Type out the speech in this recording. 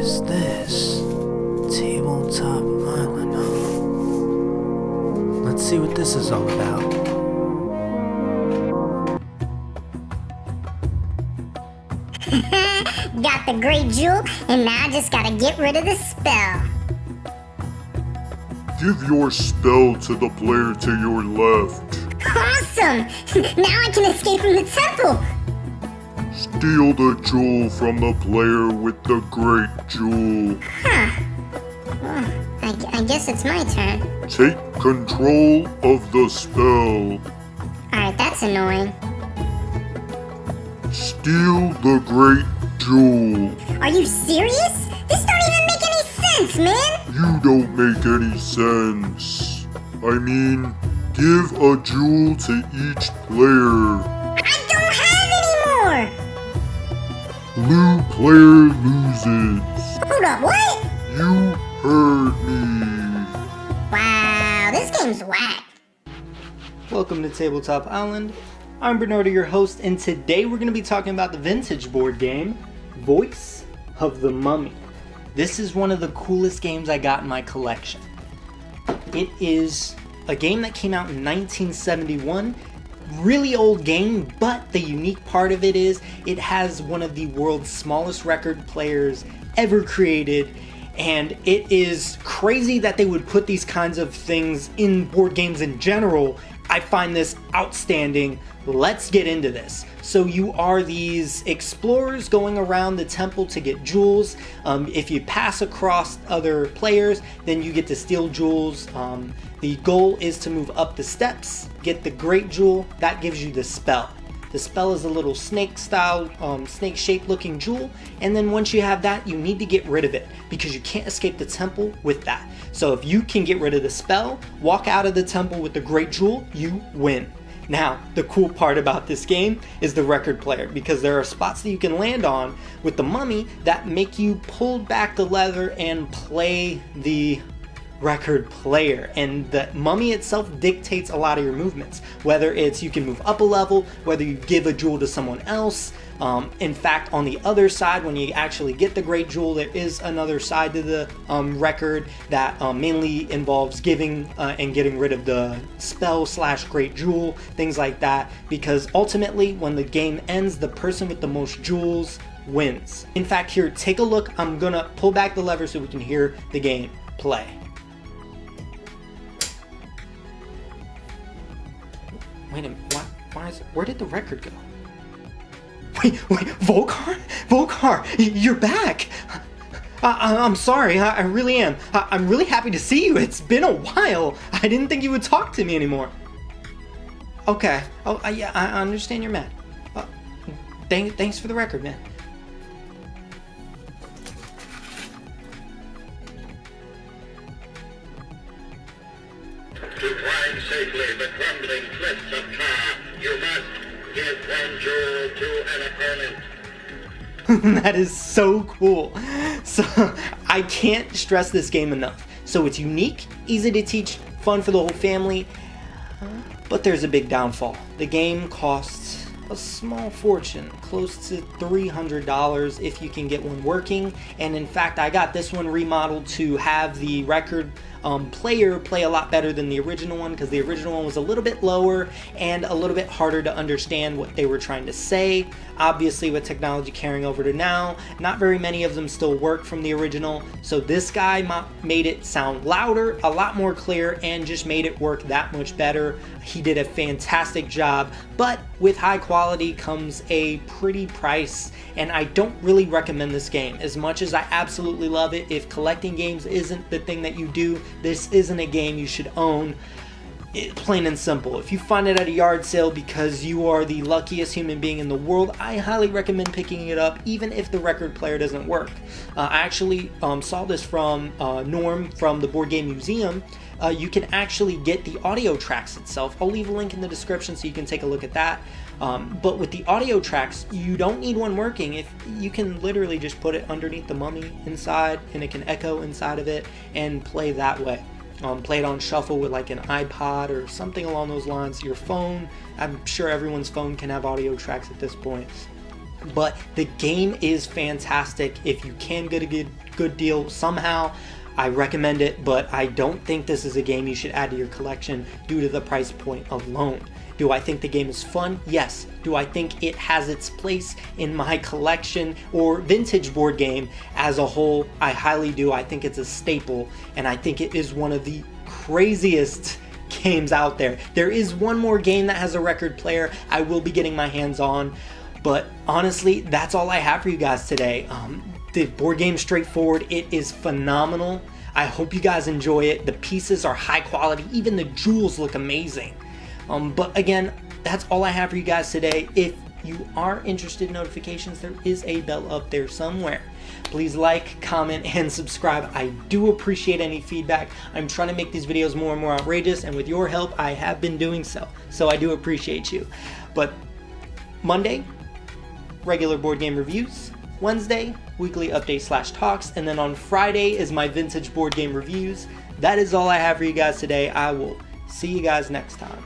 is this? Tabletop Island, huh? Let's see what this is all about. Got the great jewel, and now I just gotta get rid of the spell. Give your spell to the player to your left. Awesome! Now I can escape from the temple! Steal the jewel from the player with the great jewel. Well, I guess it's my turn. Take control of the spell. Alright, that's annoying. Steal the great jewel. Are you serious? This don't even make any sense, man! You don't make any sense. I mean, give a jewel to each player. I don't have any more! Blue player loses. Hold up, what? You heard me. Wow, this game's whack. Welcome to Tabletop Island. I'm Bernardo, your host, and today we're going to be talking about the vintage board game, Voice of the Mummy. This is one of the coolest games I got in my collection. It is a game that came out in 1971. Really old game, but the unique part of it is it has one of the world's smallest record players ever created, and it is crazy that they would put these kinds of things in board games in general. I find this outstanding. Let's get into this. So you are these explorers going around the temple to get jewels. If you pass across other players, then you get to steal jewels. The goal is to move up the steps, get the great jewel. That gives you the spell. The spell is a little snake-style, snake-shaped looking jewel, and then once you have that, you need to get rid of it because you can't escape the temple with that. So if you can get rid of the spell, walk out of the temple with the great jewel, you win. Now, the cool part about this game is the record player, because there are spots that you can land on with the mummy that make you pull back the lever and play the record player, and the mummy itself dictates a lot of your movements, whether it's you can move up a level, whether you give a jewel to someone else. In fact, on the other side, when you actually get the great jewel, there is another side to the record that mainly involves giving and getting rid of the spell / great jewel, things like that, because ultimately when the game ends, the person with the most jewels wins. In fact, here, take a look. I'm gonna pull back the lever so we can hear the game play. Wait a minute, why is it, where did the record go? Wait, Volcar, you're back! I'm sorry, I really am. I'm really happy to see you. It's been a while. I didn't think you would talk to me anymore. Okay, yeah, I understand you're mad. Thanks for the record, man. To climb safely the crumbling cliffs of Tar, you must give one jewel to an opponent. That is so cool. So I can't stress this game enough. So it's unique, easy to teach, fun for the whole family, but there's a big downfall. The game costs a small fortune, close to $300 if you can get one working. And in fact, I got this one remodeled to have the record player play a lot better than the original one, because the original one was a little bit lower and a little bit harder to understand what they were trying to say. Obviously, with technology carrying over to now, not very many of them still work from the original, so this guy made it sound louder, a lot more clear, and just made it work that much better. He did a fantastic job, but with high quality comes a pretty price, and I don't really recommend this game. As much as I absolutely love it, if collecting games isn't the thing that you do, this isn't a game you should own. Plain and simple. If you find it at a yard sale because you are the luckiest human being in the world, I highly recommend picking it up, even if the record player doesn't work. I actually saw this from Norm from the Board Game Museum. You can actually get the audio tracks itself. I'll leave a link in the description so you can take a look at that. But with the audio tracks, you don't need one working. If you can literally just put it underneath the mummy inside, and it can echo inside of it and play that way. Play it on shuffle with like an iPod or something along those lines. Your phone, I'm sure everyone's phone can have audio tracks at this point. But the game is fantastic. If you can get a good deal somehow, I recommend it, but I don't think this is a game you should add to your collection due to the price point alone. Do I think the game is fun? Yes. Do I think it has its place in my collection or vintage board game as a whole? I highly do. I think it's a staple, and I think it is one of the craziest games out there. There is one more game that has a record player I will be getting my hands on, but honestly, that's all I have for you guys today. The board game's straightforward. It is phenomenal. I hope you guys enjoy it. The pieces are high quality. Even the jewels look amazing. But again, that's all I have for you guys today. If you are interested in notifications, there is a bell up there somewhere. Please like, comment, and subscribe. I do appreciate any feedback. I'm trying to make these videos more and more outrageous, and with your help, I have been doing so. So I do appreciate you. But Monday, regular board game reviews. Wednesday, weekly update / talks, and then on Friday is my vintage board game reviews. That is all I have for you guys today. I will see you guys next time.